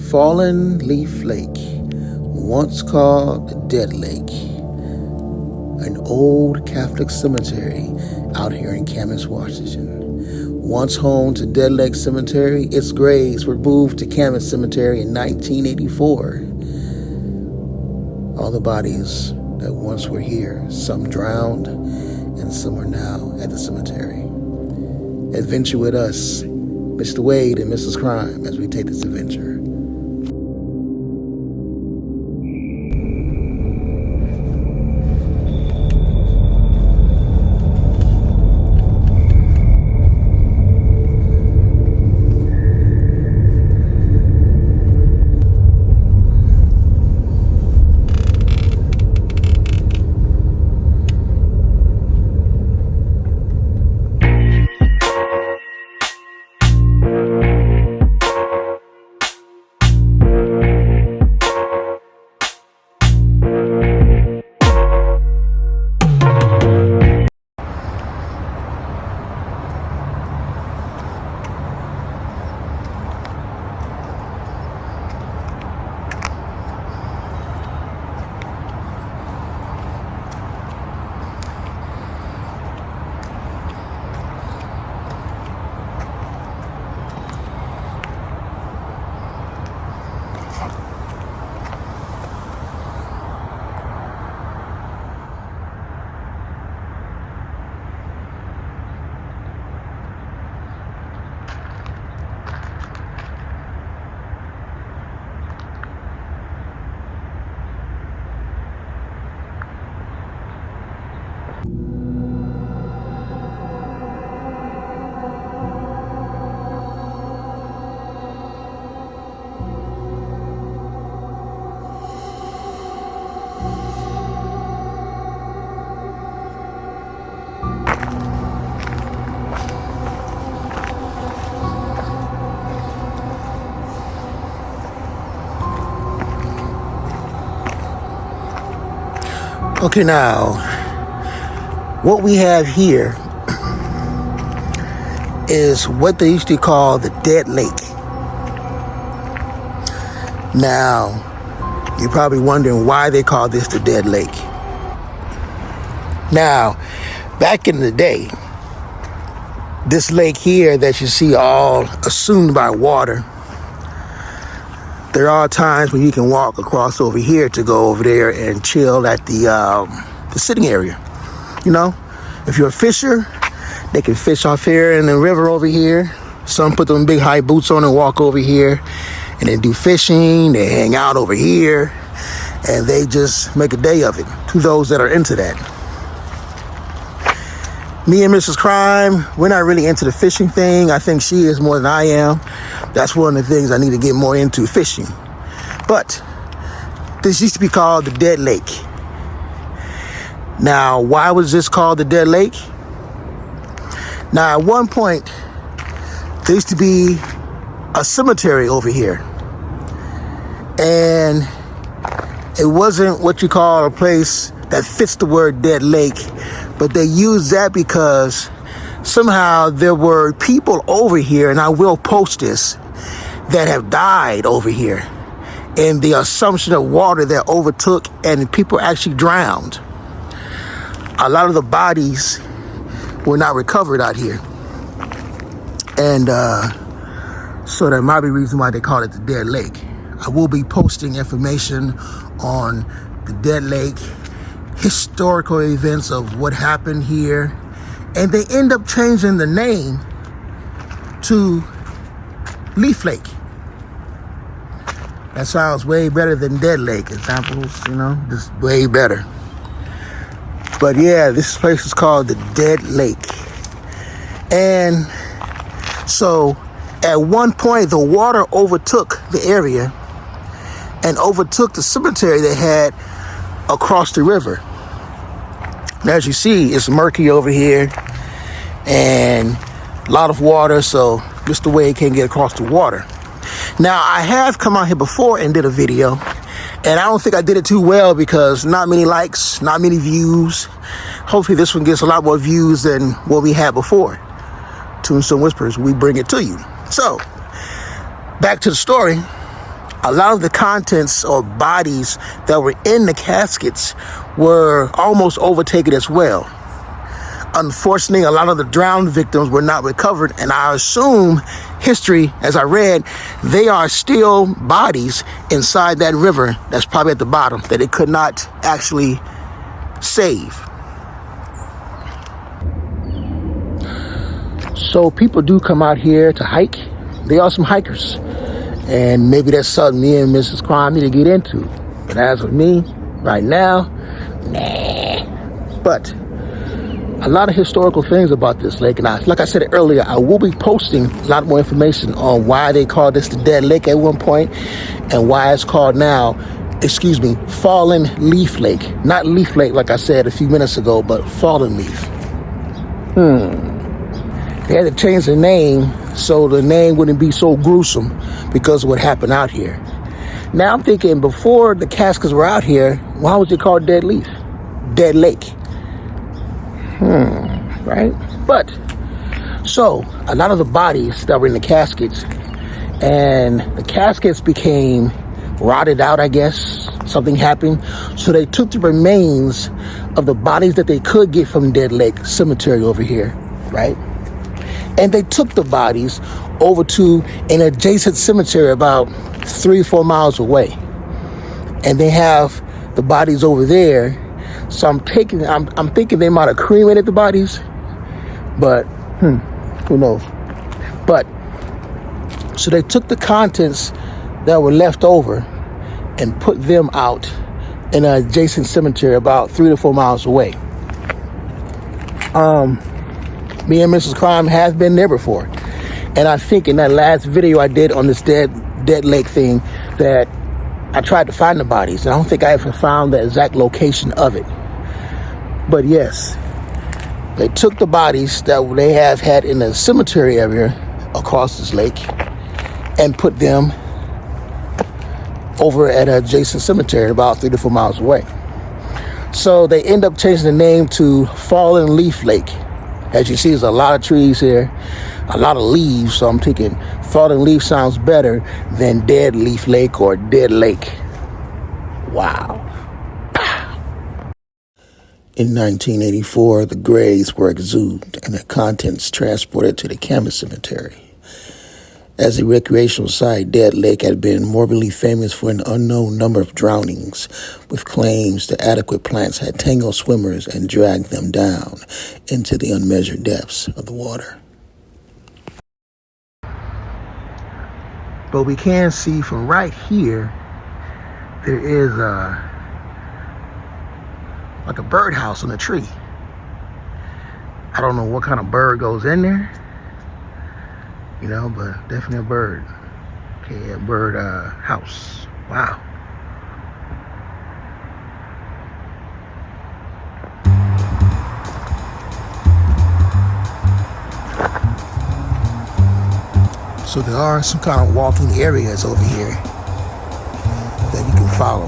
Fallen Leaf Lake, once called the Dead Lake, an old Catholic cemetery out here in Camas, Washington. Once home to Dead Lake Cemetery, its graves were moved to Camas Cemetery in 1984. All the bodies that once were here, some drowned and some are now at the cemetery. Adventure with us, Mr. Wade and Mrs. Crime, as we take this adventure. Okay, now, what we have here is what they used to call the Dead Lake. Now, you're probably wondering why they call this the Dead Lake. Now, back in the day, this lake here that you see all assumed by water, there are times when you can walk across over here to go over there and chill at the sitting area. You know, if you're a fisher, they can fish off here in the river over here. Some put them big high boots on and walk over here and then do fishing. They hang out over here and they just make a day of it to those that are into that. Me and Mrs. Crime, we're not really into the fishing thing. I think she is more than I am. That's one of the things I need to get more into, fishing. But this used to be called the Dead Lake. Now, why was this called the Dead Lake? Now, at one point, there used to be a cemetery over here. And it wasn't what you call a place that fits the word Dead Lake, but they used that because somehow there were people over here, and I will post this, that have died over here. And the assumption of water that overtook and people actually drowned. A lot of the bodies were not recovered out here. And so that might be the reason why they call it the Dead Lake. I will be posting information on the Dead Lake, historical events of what happened here. And they end up changing the name to Leaf Lake. That sounds way better than Dead Lake. Examples, you know, just way better. But yeah, this place is called the Dead Lake. And so at one point, the water overtook the area and overtook the cemetery they had across the river. And as you see, it's murky over here and a lot of water, so just the way it can't get across the water. Now, I have come out here before and did a video, and I don't think I did it too well because not many likes, not many views. Hopefully this one gets a lot more views than what we had before. Tombstone Whispers, we bring it to you. So, back to the story. a lot of the contents or bodies that were in the caskets were almost overtaken as well. Unfortunately, a lot of the drowned victims were not recovered, and I assume history, as I read, they are still bodies inside that river that's probably at the bottom that it could not actually save. So people do come out here to hike. They are some hikers, and maybe that's something me and Mrs. Crime need to get into. But as for me, right now, nah. But a lot of historical things about this lake, and like I said earlier, I will be posting a lot more information on why they called this the Dead Lake at one point, and why it's called now, Fallen Leaf Lake. Not Leaf Lake, like I said a few minutes ago, but Fallen Leaf. They had to change the name so the name wouldn't be so gruesome because of what happened out here. Now I'm thinking, before the caskets were out here, why was it called Dead Leaf? Dead Lake. Right? But, so, a lot of the bodies that were in the caskets, and the caskets became rotted out, I guess. Something happened. So they took the remains of the bodies that they could get from Dead Lake Cemetery over here, right? And they took the bodies over to an adjacent cemetery about 3 or 4 miles away. And they have the bodies over there. So I'm thinking they might have cremated the bodies, but who knows? But so they took the contents that were left over and put them out in an adjacent cemetery about 3 to 4 miles away. Me and Mrs. Crime have been there before, and I think in that last video I did on this dead lake thing that I tried to find the bodies, and I don't think I ever found the exact location of it. But yes, they took the bodies that they have had in the cemetery area across this lake and put them over at an adjacent cemetery about 3 to 4 miles away. So they end up changing the name to Fallen Leaf Lake. As you see, there's a lot of trees here, a lot of leaves, so I'm thinking Fallen Leaf sounds better than Dead Leaf Lake or Dead Lake. Wow. In 1984, the graves were exhumed and their contents transported to the Camas Cemetery. As a recreational site, Dead Lake had been morbidly famous for an unknown number of drownings, with claims that adequate plants had tangled swimmers and dragged them down into the unmeasured depths of the water. But we can see from right here, there is like a birdhouse on a tree. I don't know what kind of bird goes in there, you know, but definitely a bird. Okay, a bird house. Wow. So there are some kind of walking areas over here that you can follow.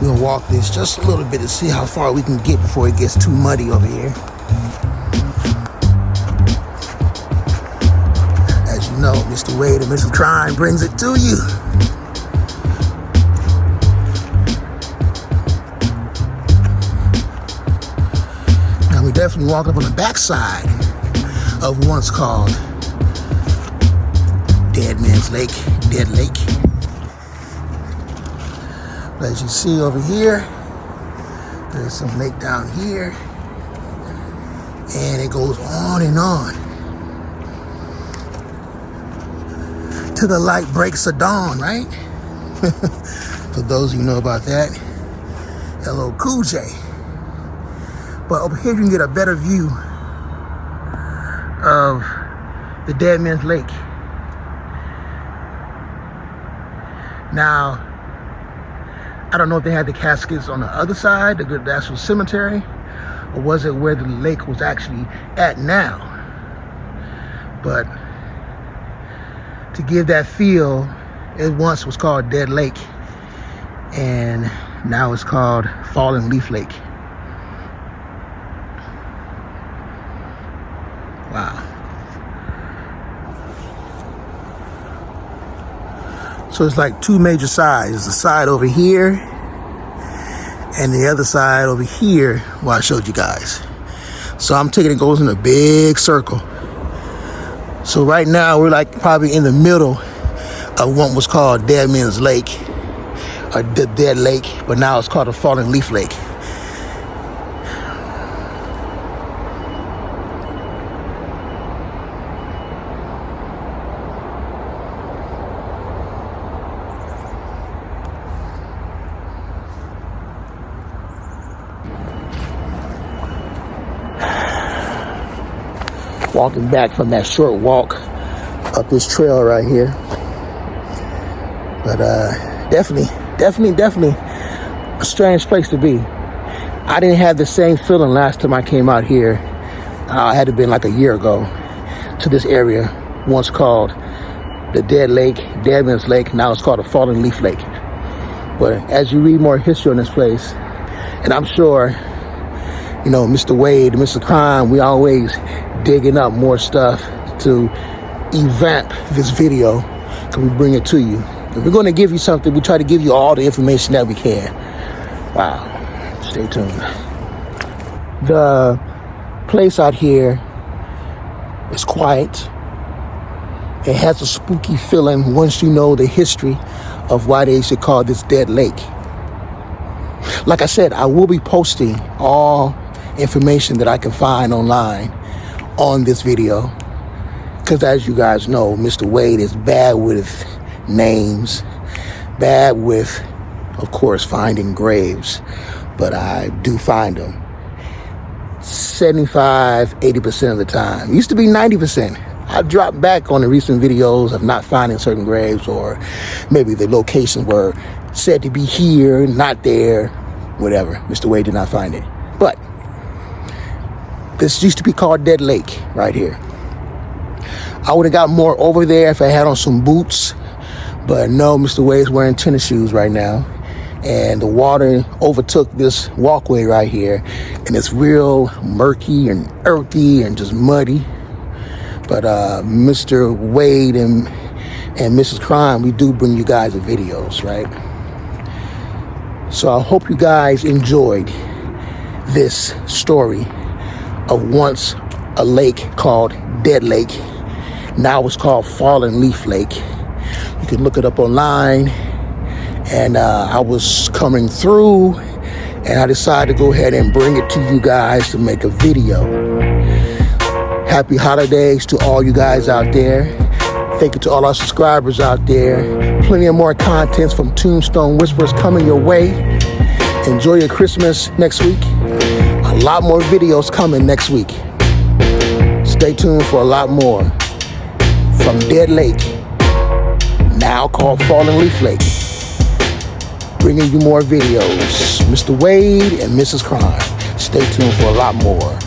We'll walk this just a little bit to see how far we can get before it gets too muddy over here. As you know, Mr. Wade and Mr. Crime brings it to you. Now we definitely walk up on the backside of what's called Dead Man's Lake, Dead Lake. But as you see over here, there's some lake down here, and it goes on and on till the light breaks of dawn, right? For those of you who know about that, hello, Cool J. But over here you can get a better view of the Dead Man's Lake. Now, I don't know if they had the caskets on the other side, the actual cemetery, or was it where the lake was actually at now? But to give that feel, it once was called Dead Lake, and now it's called Fallen Leaf Lake. Wow. So it's like two major sides. The side over here and the other side over here where I showed you guys. So I'm taking it goes in a big circle. So right now we're like probably in the middle of what was called Dead Man's Lake, or the Dead Lake, but now it's called a Fallen Leaf Lake. Walking back from that short walk up this trail right here. But definitely a strange place to be. I didn't have the same feeling last time I came out here. I had to been like a year ago to this area, once called the Dead Man's Lake. Now it's called a Fallen Leaf Lake. But as you read more history on this place, and I'm sure, you know, Mr. Wade, Mr. Crime, we always digging up more stuff to event this video, because we bring it to you. If we're going to give you something, we try to give you all the information that we can. Wow. Stay tuned. The place out here is quiet. It has a spooky feeling once you know the history of why they should call this Dead Lake. Like I said, I will be posting all information that I can find online on this video, because as you guys know, Mr. Wade is bad with names, bad with, of course, finding graves, but I do find them 75-80% of the time. It used to be 90%. I dropped back on the recent videos of not finding certain graves, or maybe the locations were said to be here, not there, whatever. Mr. Wade did not find it. But this used to be called Dead Lake right here. I would have got more over there if I had on some boots, but no, Mr. Wade's wearing tennis shoes right now. And the water overtook this walkway right here, and it's real murky and earthy and just muddy. But Mr. Wade and Mrs. Crime, we do bring you guys the videos, right? So I hope you guys enjoyed this story of once a lake called Dead Lake. Now it's called Fallen Leaf Lake. You can look it up online. And I was coming through, and I decided to go ahead and bring it to you guys to make a video. Happy holidays to all you guys out there. Thank you to all our subscribers out there. Plenty of more contents from Tombstone Whispers coming your way. Enjoy your Christmas next week. A lot more videos coming next week. Stay tuned for a lot more from Dead Lake, now called Fallen Leaf Lake. Bringing you more videos. Mr. Wade and Mrs. Crime. Stay tuned for a lot more.